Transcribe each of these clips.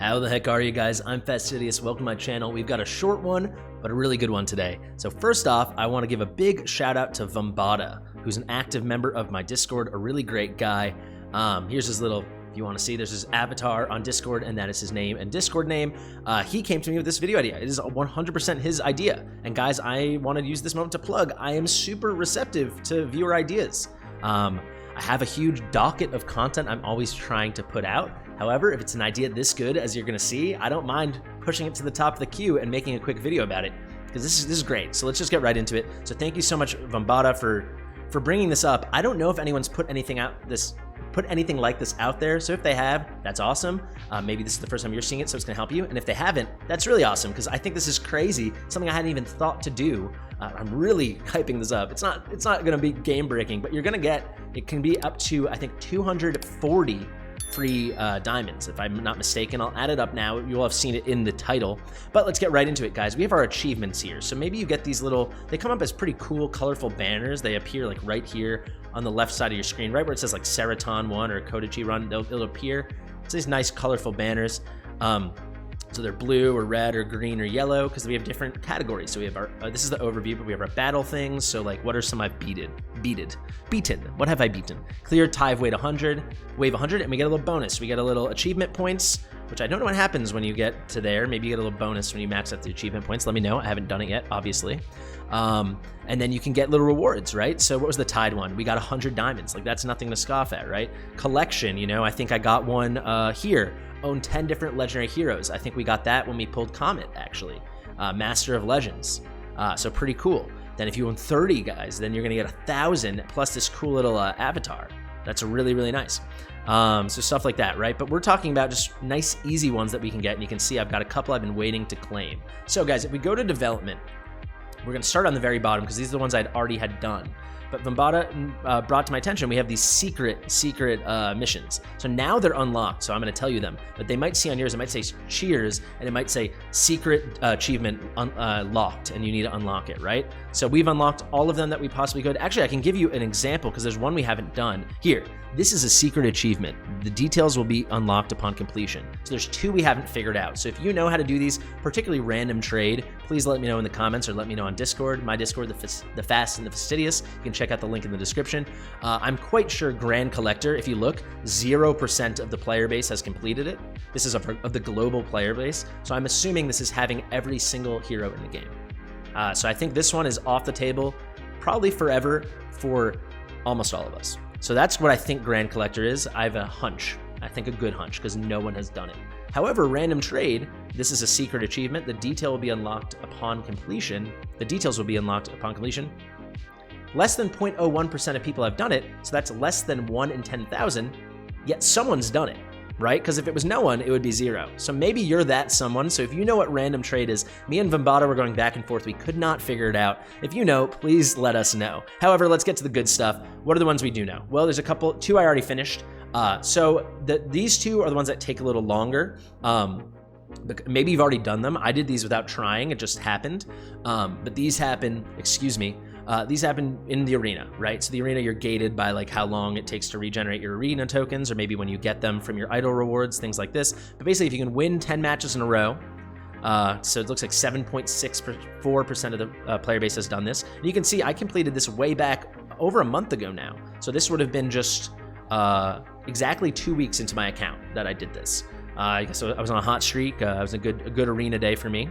How the heck are you guys? I'm Fastidious. Welcome to my channel. We've got a short one, but a really good one today. So first off, I want to give a big shout out to Vumbada, who's an active member of my Discord, a really great guy. Here's his little, if you want to see, there's his avatar on Discord, and that is his name and Discord name. He came to me with this video idea. It is 100% his idea. And guys, I wanted to use this moment to plug. I am super receptive to viewer ideas. I have a huge docket of content I'm always trying to put out. However, if it's an idea this good, as you're gonna see, I don't mind pushing it to the top of the queue and making a quick video about it, because this is great. So let's just get right into it. So thank you so much, Vumbada, for bringing this up. I don't know if anyone's put anything like this out there. So if they have, that's awesome. Maybe this is the first time you're seeing it, so it's gonna help you. And if they haven't, that's really awesome, because I think this is crazy, something I hadn't even thought to do. I'm really hyping this up. It's not gonna be game breaking, but you're gonna get, it can be up to, I think, 240 free diamonds, if I'm not mistaken. I'll add it up now. You'll have seen it in the title, but let's get right into it, guys. We have our achievements here. So maybe you get these little, they come up as pretty cool, colorful banners. They appear like right here on the left side of your screen, right where it says like Seraton 1 or Kodachi Run, it'll appear. It's these nice, colorful banners. So they're blue or red or green or yellow, because we have different categories. So we have our, this is the overview, but we have our battle things. So like, what are some I've beaten? What have I beaten? Clear Tive Wave 100, and we get a little bonus. We get a little achievement points, which I don't know what happens when you get to there. Maybe you get a little bonus when you max out the achievement points. Let me know. I haven't done it yet, obviously. And then you can get little rewards, right? So what was the Tide one? We got 100 diamonds. Like, that's nothing to scoff at, right? Collection, you know, I think I got one here. Own 10 different legendary heroes. I think we got that when we pulled Comet, actually. Master of Legends. So pretty cool. Then if you own 30 guys, then you're gonna get 1,000 plus this cool little avatar. That's really, really nice. So stuff like that, right? But we're talking about just nice, easy ones that we can get. And you can see I've got a couple I've been waiting to claim. So guys, if we go to development, we're gonna start on the very bottom, because these are the ones I'd already had done. But Vumbada brought to my attention, we have these secret missions. So now they're unlocked, so I'm gonna tell you them. But they might see on yours, it might say cheers, and it might say secret achievement locked, and you need to unlock it, right? So we've unlocked all of them that we possibly could. Actually, I can give you an example, because there's one we haven't done. Here, this is a secret achievement. The details will be unlocked upon completion. So there's two we haven't figured out. So if you know how to do these, particularly random trade, please let me know in the comments, or let me know on Discord. My Discord, the Fast and the Fastidious. You can check out the link in the description. I'm quite sure Grand Collector, if you look, 0% of the player base has completed it. This is of the global player base. So I'm assuming this is having every single hero in the game. So I think this one is off the table, probably forever for almost all of us. So that's what I think Grand Collector is. I have a hunch. I think a good hunch, because no one has done it. However, Random Trade, this is a secret achievement. The detail will be unlocked upon completion. The details will be unlocked upon completion. Less than 0.01% of people have done it, so that's less than 1 in 10,000, yet someone's done it, right? Because if it was no one, it would be 0. So maybe you're that someone. So if you know what Random Trade is, me and Vumbada were going back and forth. We could not figure it out. If you know, please let us know. However, let's get to the good stuff. What are the ones we do know? Well, there's a couple, 2 I already finished. These 2 are the ones that take a little longer. Maybe you've already done them. I did these without trying. It just happened. But these happen, these happen in the arena, right? So the arena, you're gated by like how long it takes to regenerate your arena tokens, or maybe when you get them from your idol rewards, things like this. But basically, if you can win 10 matches in a row, so it looks like 7.64% of the player base has done this. And you can see I completed this way back over a month ago now. So this would have been just exactly 2 weeks into my account that I did this. So I was on a hot streak. It was a good arena day for me.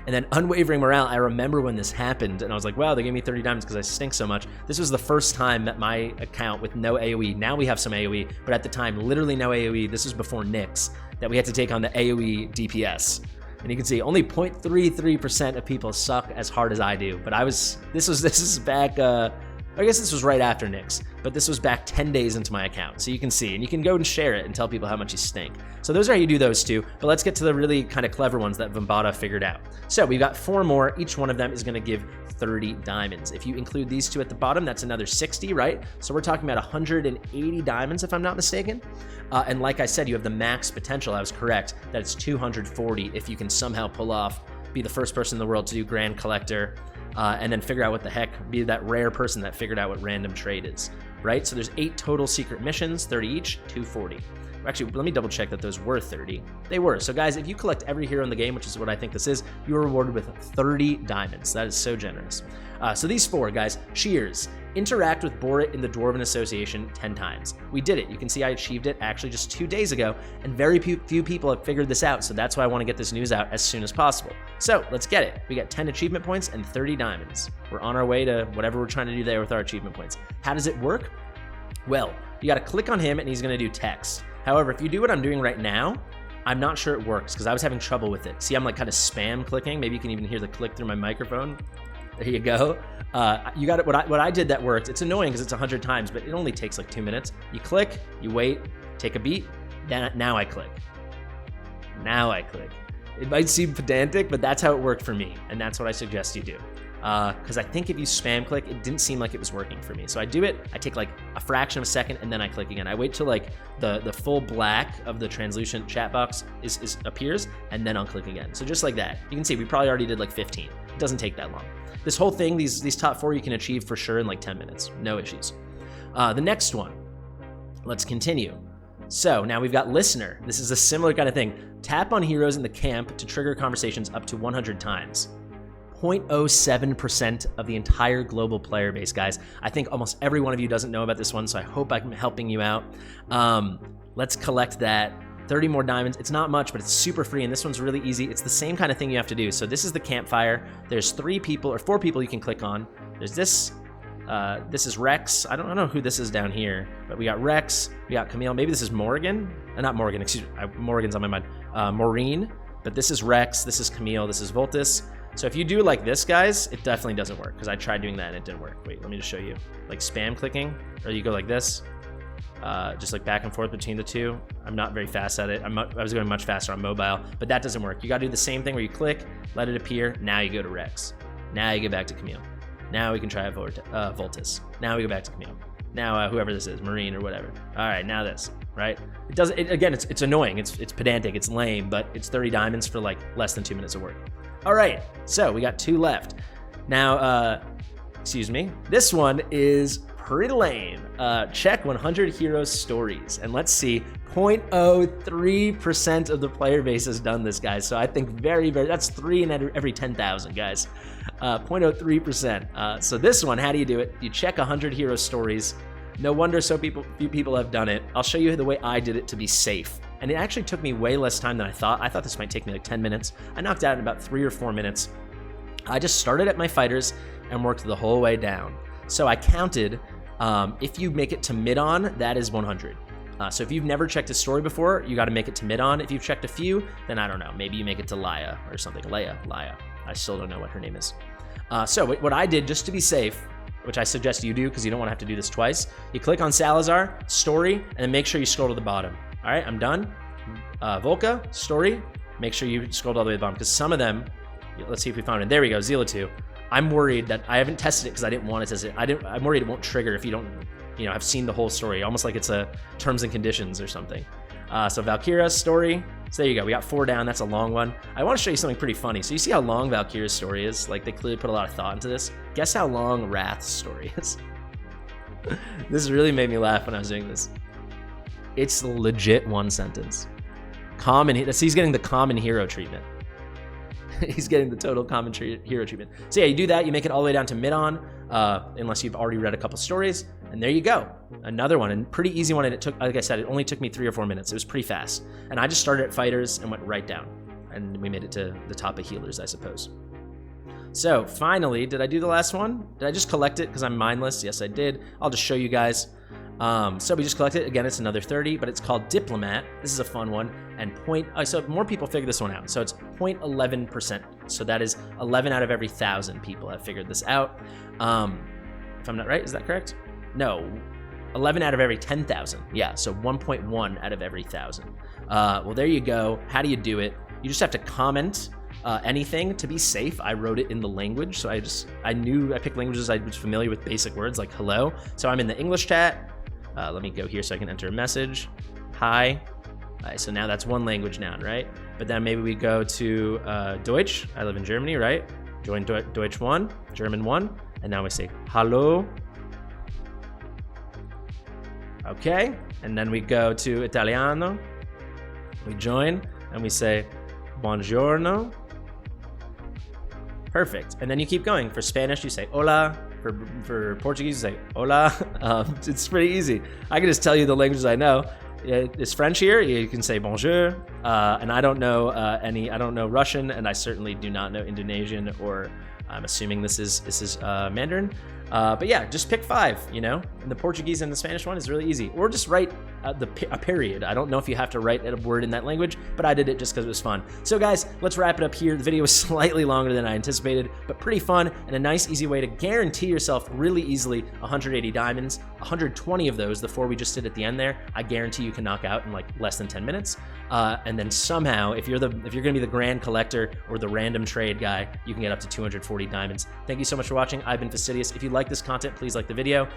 And then Unwavering Morale, I remember when this happened, and I was like, wow, they gave me 30 diamonds because I stink so much. This was the first time that my account with no AoE, now we have some AoE, but at the time, literally no AoE, this was before Nyx, that we had to take on the AoE DPS. And you can see only 0.33% of people suck as hard as I do. But this is back, I guess this was right after Nyx, but this was back 10 days into my account. So you can see, and you can go and share it and tell people how much you stink. So those are how you do those 2, but let's get to the really kind of clever ones that Vumbada figured out. So we've got 4 more. Each one of them is gonna give 30 diamonds. If you include these 2 at the bottom, that's another 60, right? So we're talking about 180 diamonds, if I'm not mistaken. And like I said, you have the max potential. I was correct, that it's 240 if you can somehow pull off, be the first person in the world to do Grand Collector, and then figure out what the heck, be that rare person that figured out what Random Trade is, right? So there's 8 total secret missions, 30 each, 240. Actually, let me double check that those were 30. They were. So guys, if you collect every hero in the game, which is what I think this is, you are rewarded with 30 diamonds. That is so generous. So these 4, guys, Shears. Interact with Borit in the Dwarven Association 10 times. We did it. You can see I achieved it actually just 2 days ago, and very few people have figured this out, so that's why I want to get this news out as soon as possible. So let's get it. We got 10 achievement points and 30 diamonds. We're on our way to whatever we're trying to do there with our achievement points. How does it work? Well, you got to click on him and he's going to do text. However, if you do what I'm doing right now, I'm not sure it works because I was having trouble with it. See, I'm like kind of spam clicking. Maybe you can even hear the click through my microphone. There you go. You got it. What I did that worked. It's annoying because it's 100 times, but it only takes like 2 minutes. You click, you wait, take a beat. Now I click. Now I click. It might seem pedantic, but that's how it worked for me, and that's what I suggest you do. Because I think if you spam click, it didn't seem like it was working for me. So I do it, I take like a fraction of a second, and then I click again. I wait till like the full black of the translucent chat box appears, and then I'll click again. So just like that. You can see we probably already did like 15. It doesn't take that long. This whole thing, these top 4 you can achieve for sure in like 10 minutes. No issues. The next one, let's continue. So now we've got listener. This is a similar kind of thing. Tap on heroes in the camp to trigger conversations up to 100 times. 0.07% of the entire global player base, guys. I think almost every one of you doesn't know about this one, so I hope I'm helping you out. Let's collect that. 30 more diamonds. It's not much, but it's super free, and this one's really easy. It's the same kind of thing you have to do. So this is the campfire. There's 3 people or 4 people you can click on. There's this. This is Rex. I don't know who this is down here, but we got Rex, we got Camille. Maybe this is Morgan. Not Morgan, excuse me. Morgan's on my mind. Maureen, but this is Rex, this is Camille, this is Voltus. So if you do like this, guys, it definitely doesn't work because I tried doing that and it didn't work. Wait, let me just show you. Like spam clicking, or you go like this, just like back and forth between the 2. I'm not very fast at it. I was going much faster on mobile, but that doesn't work. You got to do the same thing where you click, let it appear. Now you go to Rex. Now you get back to Camille. Now we can try Voltus. Now we go back to Camille. Now whoever this is, Marine or whatever. All right, now this, right? It doesn't. Again, it's annoying. It's pedantic. It's lame, but it's 30 diamonds for like less than 2 minutes of work. All right, so we got 2 left. Now, excuse me. This one is pretty lame. Check 100 heroes stories, and let's see. 0.03% of the player base has done this, guys. So I think very, that's 3 in every 10,000, guys. 0.03%. So this one, how do you do it? You check 100 hero stories. No wonder so few people have done it. I'll show you the way I did it to be safe. And it actually took me way less time than I thought. I thought this might take me like 10 minutes. I knocked out in about 3 or 4 minutes. I just started at my fighters and worked the whole way down. So I counted, if you make it to mid-on, that is 100. So if you've never checked a story before, you got to make it to mid-on. If you've checked a few, then I don't know. Maybe you make it to Laya or something. Laya. I still don't know what her name is. So what I did, just to be safe, which I suggest you do because you don't want to have to do this twice, you click on Salazar, story, and then make sure you scroll to the bottom. All right, I'm done. Volca, story, make sure you scroll all the way to the bottom because some of them, let's see if we found it. There we go, Zila 2. I'm worried that I haven't tested it because I didn't want to test it. I'm worried it won't trigger if you don't, have seen the whole story, almost like it's a terms and conditions or something. So Valkyria's story. So there you go. We got 4 down. That's a long one. I want to show you something pretty funny. So you see how long Valkyria's story is? Like they clearly put a lot of thought into this. Guess how long Wrath's story is? This really made me laugh when I was doing this. It's legit 1 sentence. He's getting the common hero treatment. He's getting the total common hero treatment. So yeah, you do that. You make it all the way down to mid-on, unless you've already read a couple stories. And there you go. Another one, and pretty easy one. And it took, like I said, it only took me 3 or 4 minutes. It was pretty fast. And I just started at fighters and went right down. And we made it to the top of healers, I suppose. So finally, did I do the last one? Did I just collect it because I'm mindless? Yes, I did. I'll just show you guys. So we just collected. Again, it's another 30, but it's called Diplomat. This is a fun one. And so more people figure this one out. So it's 0.11%. So that is 11 out of every 1,000 people have figured this out. If I'm not right, is that correct? No, 11 out of every 10,000. Yeah, so 1.1 out of every 1,000. Well, there you go. How do you do it? You just have to comment anything to be safe. I wrote it in the language, so I picked languages I was familiar with, basic words like hello. So I'm in the English chat. Let me go here so I can enter a message. Hi. All right, so now that's 1 language now, right? But then maybe we go to Deutsch. I live in Germany, right? Join Deutsch 1, German 1, and now we say hallo. Okay, and then we go to Italiano. We join and we say buongiorno. Perfect. And then you keep going. For Spanish, you say hola. For Portuguese, you say hola. It's pretty easy. I can just tell you the languages I know. It's French here. You can say bonjour. And I don't know I don't know Russian, and I certainly do not know Indonesian, or I'm assuming this is Mandarin. But yeah, just pick 5, you know? And the Portuguese and the Spanish one is really easy. Or just write a period. I don't know if you have to write a word in that language, but I did it just because it was fun. So guys, let's wrap it up here. The video was slightly longer than I anticipated, but pretty fun and a nice, easy way to guarantee yourself really easily 180 diamonds. 120 of those, the 4 we just did at the end there, I guarantee you can knock out in like less than 10 minutes. And then somehow, if you're gonna be the grand collector or the random trade guy, you can get up to 240 diamonds. Thank you so much for watching. I've been Fastidious. If you like this content, please like the video.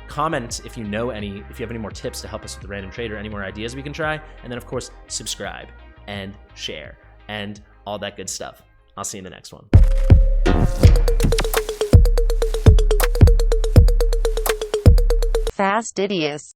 Comment if you have any more tips to help us with the random trade or any more ideas we can try. And then of course, subscribe and share and all that good stuff. I'll see you in the next one. Fastidious.